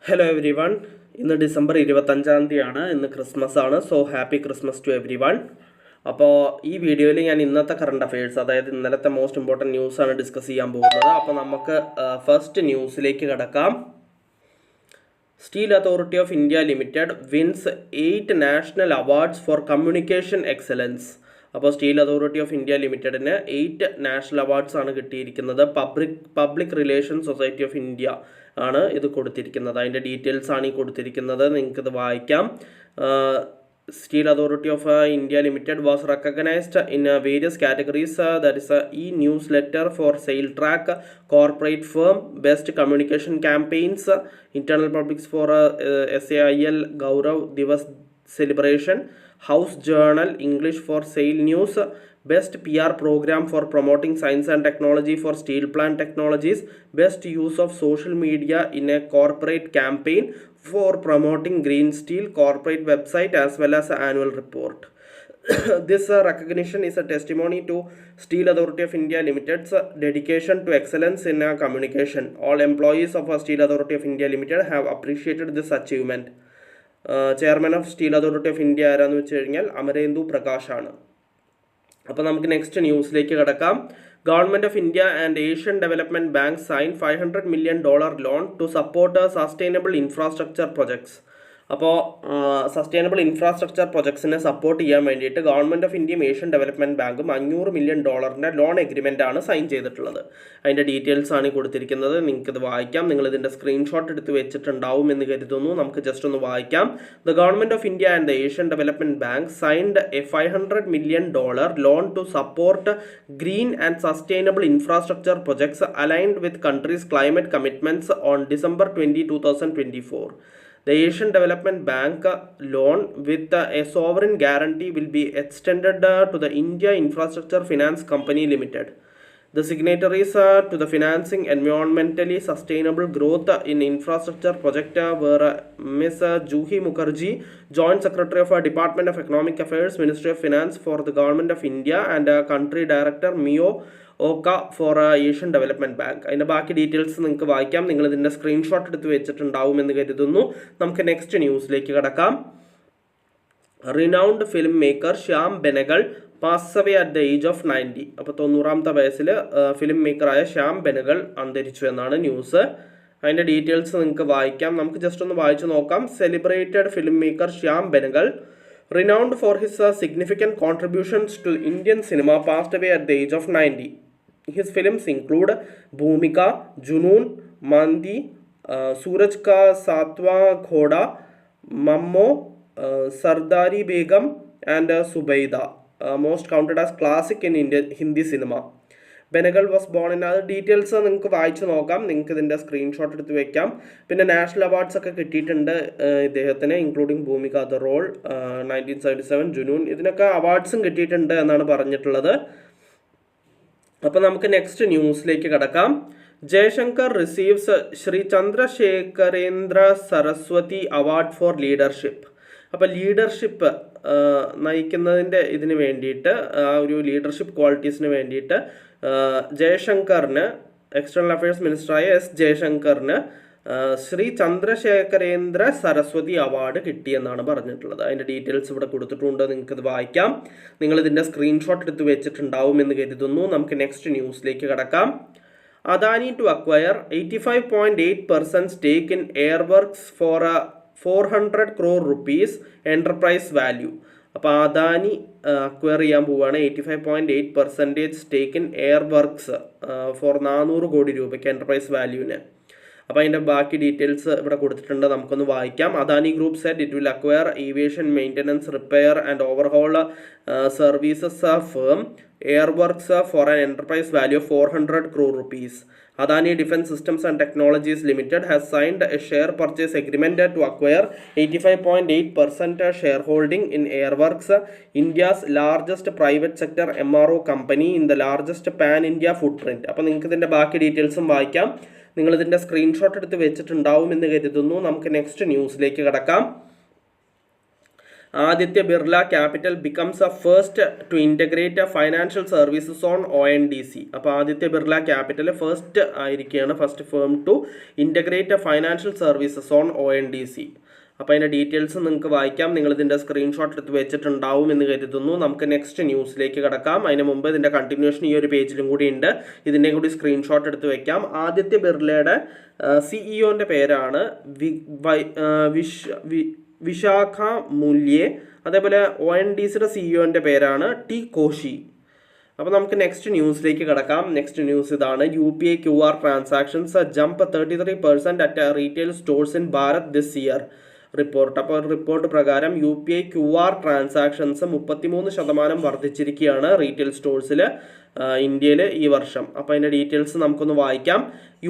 Hello everyone. ഇന്ന് December 25 ഇന്ന് Christmas ആണ്. So happy Christmas to everyone. അപ്പോൾ ഈ വീഡിയോയിൽ ഞാൻ ഇന്നത്തെ കറണ്ട് അഫയേഴ്സ്, അതായത് ഇന്നലത്തെ മോസ്റ്റ് ഇമ്പോർട്ടൻറ്റ് ന്യൂസാണ് ഡിസ്കസ് ചെയ്യാൻ പോകുന്നത്. അപ്പോൾ നമുക്ക് ഫസ്റ്റ് ന്യൂസിലേക്ക് കടക്കാം. Steel authority of India limited wins 8 national awards for communication excellence. അപ്പോൾ സ്റ്റീൽ അതോറിറ്റി ഓഫ് ഇന്ത്യ ലിമിറ്റഡിന് 8 നാഷണൽ അവാർഡ്സ് ആണ് കിട്ടിയിരിക്കുന്നത്. Public relation society of India ആണ് ഇത് കൊടുത്തിരിക്കുന്നത്. അതിൻ്റെ ഡീറ്റെയിൽസ് ആണ് ഈ കൊടുത്തിരിക്കുന്നത്. നിങ്ങൾക്കിത് വായിക്കാം. Steel authority of India limited was recognised in various categories. That is e newsletter for SAIL track, corporate firm, best communication campaigns, internal publics for SAIL Gaurav Divas celebration, house journal English for SAIL news, Best PR program for promoting science and technology for steel plant technologies, best use of social media in a corporate campaign for promoting green steel, corporate website as well as annual report. This recognition is a testimony to Steel Authority of India Limited's dedication to excellence in communication. All employees of Steel Authority of India Limited have appreciated this achievement. Chairman of Steel Authority of India ആരാന്ന് വെച്ച് കഴിഞ്ഞാൽ അമരേന്ദു പ്രകാശാണ്. അപ്പോൾ നമുക്ക് next ന്യൂസിലേക്ക് കിടക്കാം. Government of India and Asian development bank sign $500 million loan to support sustainable infrastructure projects. അപ്പോൾ sustainable infrastructure പ്രൊജക്ട്സിനെ support ചെയ്യാൻ വേണ്ടിയിട്ട് ഗവൺമെൻറ് ഓഫ് ഇന്ത്യയും ഏഷ്യൻ ഡെവലപ്മെൻറ്റ് ബാങ്കും $500 million ലോൺ എഗ്രിമെൻ്റ് ആണ് സൈൻ ചെയ്തിട്ടുള്ളത്. അതിൻ്റെ ഡീറ്റെയിൽസ് ആണ് കൊടുത്തിരിക്കുന്നത്. നിങ്ങൾക്കിത് വായിക്കാം. നിങ്ങളിതിൻ്റെ സ്ക്രീൻഷോട്ട് എടുത്ത് വെച്ചിട്ടുണ്ടാവും എന്ന് കരുതുന്നു. നമുക്ക് ജസ്റ്റ് ഒന്ന് വായിക്കാം. The government of India and the Asian development bank signed a $500 million loan to support green and sustainable infrastructure projects aligned with country's climate commitments on December 20, 2024. The Asian Development Bank loan with a sovereign guarantee will be extended to the India Infrastructure Finance Company Limited. The signatories to the financing environmentally sustainable growth in infrastructure project were Ms. Juhi Mukherjee, Joint Secretary of Department of Economic Affairs, Ministry of Finance for the Government of India, and Country Director Mio Oka for Asian development bank. അതിൻ്റെ ബാക്കി details നിങ്ങൾക്ക് വായിക്കാം. നിങ്ങളിതിൻ്റെ screenshot എടുത്ത് വെച്ചിട്ടുണ്ടാവുമെന്ന് കരുതുന്നു. നമുക്ക് next ന്യൂസിലേക്ക് കടക്കാം. Renowned film maker Shyam Benegal pass away at the age of 90. അപ്പോൾ 90ാമത്തെ വയസ്സിൽ ഫിലിം മേക്കറായ ശ്യാം ബെനഗൽ അന്തരിച്ചു എന്നാണ് ന്യൂസ്. അതിൻ്റെ ഡീറ്റെയിൽസ് നിങ്ങൾക്ക് വായിക്കാം. നമുക്ക് ജസ്റ്റ് ഒന്ന് വായിച്ചു നോക്കാം. Celebrated film maker Shyam Benegal, renowned for his significant contributions to Indian cinema, passed away at the age of 90. His films include Bhumika, Junoon, Mandi, Suraj Ka Satwa Ghoda, Mammo, Sardari Begum, and Subaida, most counted as classic in Hindi cinema. Benegal was born in. അത് details നിങ്ങൾക്ക് വായിച്ച് നോക്കാം. നിങ്ങൾക്ക് ഇതിൻ്റെ screenshot എടുത്ത് വെക്കാം. പിന്നെ national awards ഒക്കെ കിട്ടിയിട്ടുണ്ട് ഇദ്ദേഹത്തിന്, ഇൻക്ലൂഡിങ് ഭൂമിക ദ റോൾ, 1977, ജുനൂൻ, ഇതിനൊക്കെ അവാർഡ്സും കിട്ടിയിട്ടുണ്ട് എന്നാണ് പറഞ്ഞിട്ടുള്ളത്. അപ്പോൾ നമുക്ക് നെക്സ്റ്റ് ന്യൂസിലേക്ക് കടക്കാം. Jaishankar receives Shri Chandrasekharendra Saraswati award for leadership. അപ്പോൾ ലീഡർഷിപ്പ് നയിക്കുന്നതിൻ്റെ ഇതിന് വേണ്ടിയിട്ട്, ആ ഒരു ലീഡർഷിപ്പ് ക്വാളിറ്റീസിന് വേണ്ടിയിട്ട് ജയശങ്കറിന്, എക്സ്റ്റേണൽ അഫയേഴ്സ് മിനിസ്റ്ററായ ജയശങ്കറിന് ശ്രീ ചന്ദ്രശേഖരേന്ദ്ര സരസ്വതി അവാർഡ് കിട്ടിയെന്നാണ് പറഞ്ഞിട്ടുള്ളത്. അതിൻ്റെ ഡീറ്റെയിൽസ് ഇവിടെ കൊടുത്തിട്ടുണ്ട്. നിങ്ങൾക്കത് വായിക്കാം. നിങ്ങളിതിൻ്റെ സ്ക്രീൻഷോട്ട് എടുത്ത് വെച്ചിട്ടുണ്ടാവും എന്ന് കരുതുന്നു. നമുക്ക് നെക്സ്റ്റ് ന്യൂസിലേക്ക് കടക്കാം. Adani to acquire 85.8% stake in Airworks for 400 crore rupees enterprise value. അപ്പോൾ അദാനി അക്വയർ ചെയ്യാൻ പോവുകയാണ് 85.8% സ്റ്റേക്ക് ഇൻ എയർവർക്സ് ഫോർ 400 കോടി രൂപയ്ക്ക് എൻ്റർപ്രൈസ് വാല്യൂവിന്. അപ്പോൾ അതിൻ്റെ ബാക്കി ഡീറ്റെയിൽസ് ഇവിടെ കൊടുത്തിട്ടുണ്ട്. നമുക്കൊന്ന് വായിക്കാം. Adani group said it will acquire aviation maintenance, repair and overhaul services firm Airworks for an enterprise value of 400 crore rupees. Adani Defence Systems and Technologies Limited has signed a share purchase agreement to acquire 85.8% shareholding in Airworks, India's largest private sector MRO company in the largest pan-India footprint. അപ്പോൾ നിങ്ങൾക്ക് ഇതിൻ്റെ ബാക്കി ഡീറ്റെയിൽസും വായിക്കാം. നിങ്ങളിതിൻ്റെ screenshot എടുത്ത് വെച്ചിട്ടുണ്ടാവും എന്ന് കരുതുന്നു. നമുക്ക് നെക്സ്റ്റ് ന്യൂസിലേക്ക് കടക്കാം. Aditya Birla capital becomes a first to integrate financial services on ONDC. അപ്പോൾ ആദിത്യ ബിർല ക്യാപിറ്റൽ ഫസ്റ്റ് ആയിരിക്കുകയാണ്, first firm to integrate financial services on ONDC. അപ്പോൾ അതിൻ്റെ ഡീറ്റെയിൽസ് നിങ്ങൾക്ക് വായിക്കാം. നിങ്ങളിതിൻ്റെ സ്ക്രീൻഷോട്ട് എടുത്ത് വെച്ചിട്ടുണ്ടാവും എന്ന് കരുതുന്നു. നമുക്ക് നെക്സ്റ്റ് ന്യൂസിലേക്ക് കിടക്കാം. അതിന് മുമ്പ് ഇതിൻ്റെ കണ്ടിന്യൂഷൻ ഈ ഒരു പേജിലും കൂടി ഉണ്ട്, ഇതിൻ്റെയും കൂടി സ്ക്രീൻഷോട്ട് എടുത്ത് വെക്കാം. ആദിത്യ ബിർലയുടെ CEO പേരാണ് വിശാഖ മൂല്യെ. അതേപോലെ ONDCയുടെ CEO പേരാണ് ടി കോശി. അപ്പോൾ നമുക്ക് നെക്സ്റ്റ് ന്യൂസിലേക്ക് കിടക്കാം. നെക്സ്റ്റ് ന്യൂസ് ഇതാണ്. UPI QR transactions jump 33% at retail stores in Bharat this year report. അപ്പോൾ റിപ്പോർട്ട് പ്രകാരം UPI QR ട്രാൻസാക്ഷൻസ് 33% വർദ്ധിച്ചിരിക്കുകയാണ് റീറ്റെയിൽ സ്റ്റോഴ്സിൽ ഇന്ത്യയിൽ ഈ വർഷം. അപ്പോൾ അതിൻ്റെ ഡീറ്റെയിൽസ് നമുക്കൊന്ന് വായിക്കാം.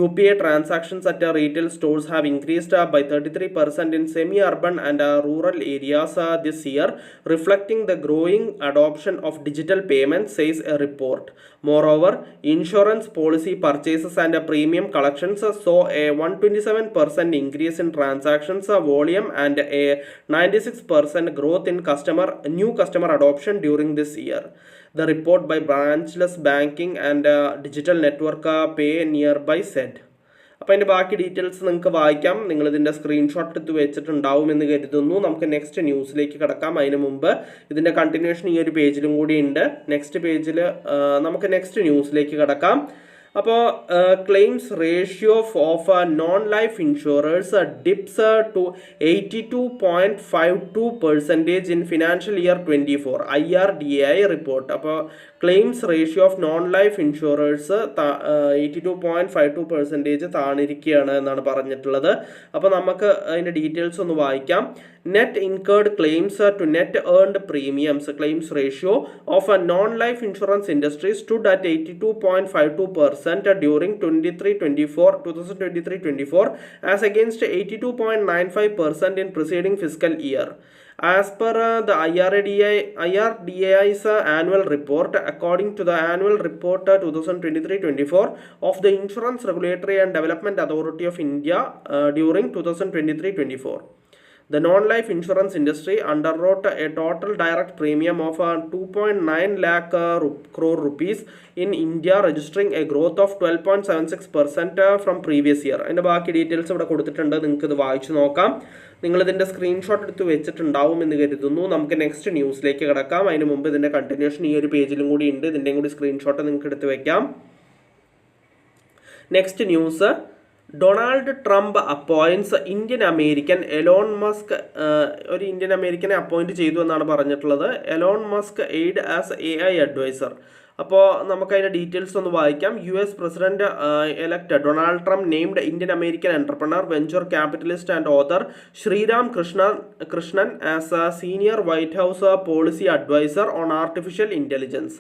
UPI transactions at retail stores have increased by 33% in semi-urban and rural areas this year, reflecting the growing adoption of digital payments, says a report. Moreover, insurance policy purchases and premium collections saw a 127% increase in transactions volume and a 96% growth in new customer adoption during this year. The report by Branchless Banking and Digital Network Pay Nearby said. അപ്പോൾ അതിൻ്റെ ബാക്കി details നിങ്ങൾക്ക് വായിക്കാം. നിങ്ങളിതിൻ്റെ screenshot എടുത്ത് വെച്ചിട്ടുണ്ടാവും എന്ന് കരുതുന്നു. നമുക്ക് നെക്സ്റ്റ് ന്യൂസിലേക്ക് കിടക്കാം. അതിന് മുമ്പ് ഇതിൻ്റെ കണ്ടിന്യൂഷൻ ഈ ഒരു പേജിലും കൂടി ഉണ്ട്. നെക്സ്റ്റ് പേജിൽ നമുക്ക് നെക്സ്റ്റ് ന്യൂസിലേക്ക് കിടക്കാം. അപ്പോൾ claims ratio of non life insurers dips to 82.52% in financial year 24 IRDAI report. അപ്പോൾ claims ratio of non life insurers 82.52% താണിരിക്കുകയാണ് എന്നാണ് പറഞ്ഞിട്ടുള്ളത്. അപ്പോൾ നമുക്ക് അതിൻ്റെ ഡീറ്റെയിൽസ് ഒന്ന് വായിക്കാം. Net incurred claims to net earned premiums claims ratio of a non-life insurance industry stood at 82.52% during 2023-24 as against 82.95% in preceding fiscal year. As per the IRDAI's annual report, according to the annual report 2023-24 of the Insurance Regulatory and Development Authority of India during 2023-24. The non-life insurance industry underwrote a total direct premium of 2.9 lakh crore rupees in India, registering a growth of 12.76% from previous year. അതിൻ്റെ ബാക്കി details ഇവിടെ കൊടുത്തിട്ടുണ്ട്, നിങ്ങൾക്ക് ഇത് വായിച്ചു നോക്കാം. നിങ്ങളിതിൻ്റെ screenshot എടുത്ത് വെച്ചിട്ടുണ്ടാവും എന്ന് കരുതുന്നു. നമുക്ക് നെക്സ്റ്റ് ന്യൂസിലേക്ക് കിടക്കാം. അതിന് മുമ്പ് ഇതിൻ്റെ കണ്ടിന്യൂഷൻ ഈ ഒരു പേജിലും കൂടി ഉണ്ട്, ഇതിൻ്റെയും കൂടി സ്ക്രീൻഷോട്ട് നിങ്ങൾക്ക് എടുത്ത് വെക്കാം. Next news. Donald Trump appoints Indian American Elon Musk. ഒരു ഇന്ത്യൻ അമേരിക്കനെ അപ്പോയിൻറ്റ് ചെയ്തു എന്നാണ് പറഞ്ഞിട്ടുള്ളത്. Elon Musk aide as AI adviser. അപ്പോൾ നമുക്കതിൻ്റെ ഡീറ്റെയിൽസ് ഒന്ന് വായിക്കാം. US president elect Donald Trump named Indian American entrepreneur, venture capitalist and author Sriram Krishnan as a senior White House policy adviser on artificial intelligence.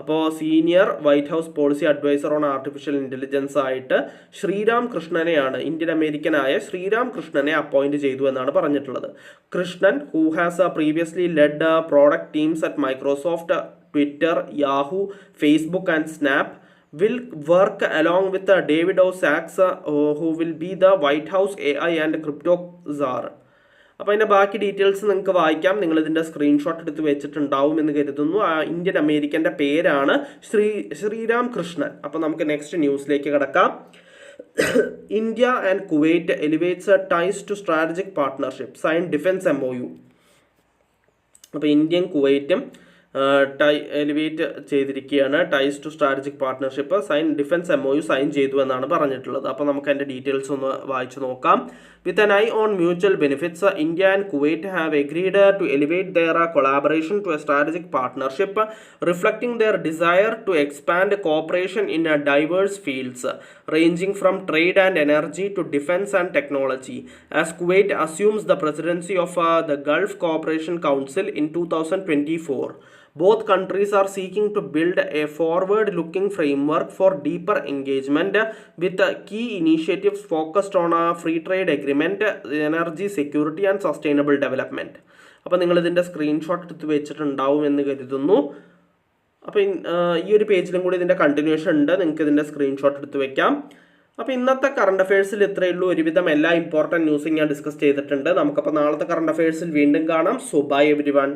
അപ്പോൾ senior White House policy adviser on artificial intelligence ആയിട്ട് ശ്രീറാം കൃഷ്ണനെയാണ്, Indian അമേരിക്കനായ Sriram കൃഷ്ണനെ appoint ചെയ്തു എന്നാണ് പറഞ്ഞിട്ടുള്ളത്. Krishnan, who has previously led product teams at Microsoft, Twitter, Yahoo, Facebook and Snap, will work along with David O. Sachs, who will be the White House AI and crypto czar. അപ്പോൾ അതിൻ്റെ ബാക്കി details നിങ്ങൾക്ക് വായിക്കാം. നിങ്ങളിതിൻ്റെ screenshot എടുത്ത് വെച്ചിട്ടുണ്ടാവും എന്ന് കരുതുന്നു. ആ ഇന്ത്യൻ അമേരിക്കൻ്റെ പേരാണ് ശ്രീറാം കൃഷ്ണൻ. അപ്പോൾ നമുക്ക് നെക്സ്റ്റ് ന്യൂസിലേക്ക് കിടക്കാം. India and Kuwait elevates ties to strategic partnership, sign defence MOU. അപ്പോൾ ഇന്ത്യയും കുവൈറ്റും എലിവേറ്റ് ചെയ്തിരിക്കുകയാണ്. Ties to strategic partnership, defence MOU sign ചെയ്തു എന്നാണ് പറഞ്ഞിട്ടുള്ളത്. അപ്പോൾ നമുക്ക് അതിൻ്റെ ഡീറ്റെയിൽസ് ഒന്ന് വായിച്ചു നോക്കാം. With an eye on mutual benefits, India and Kuwait have agreed to elevate their collaboration to a strategic partnership, reflecting their desire to expand cooperation in diverse fields ranging from trade and energy to defense and technology, as Kuwait assumes the presidency of the Gulf Cooperation Council in 2024. Both countries are seeking to build a forward-looking framework for deeper engagement with key initiatives focused on a free trade agreement, energy security and sustainable development. അപ്പോൾ നിങ്ങളിതിൻ്റെ screenshot എടുത്ത് വെച്ചിട്ടുണ്ടാവും എന്ന് കരുതുന്നു. അപ്പോൾ ഈ ഒരു പേജിലും കൂടി ഇതിൻ്റെ കണ്ടിന്യൂഷൻ ഉണ്ട്, നിങ്ങൾക്ക് ഇതിൻ്റെ സ്ക്രീൻഷോട്ട് എടുത്ത് വെക്കാം. അപ്പോൾ ഇന്നത്തെ കറണ്ട് അഫയേഴ്സിൽ ഇത്രയേ ഉള്ളൂ. ഒരുവിധം എല്ലാ ഇമ്പോർട്ടൻറ്റ് ന്യൂസും ഞാൻ ഡിസ്കസ് ചെയ്തിട്ടുണ്ട്. നമുക്കപ്പോൾ നാളത്തെ കറണ്ട് അഫയേഴ്സിൽ വീണ്ടും കാണാം. So bye every one.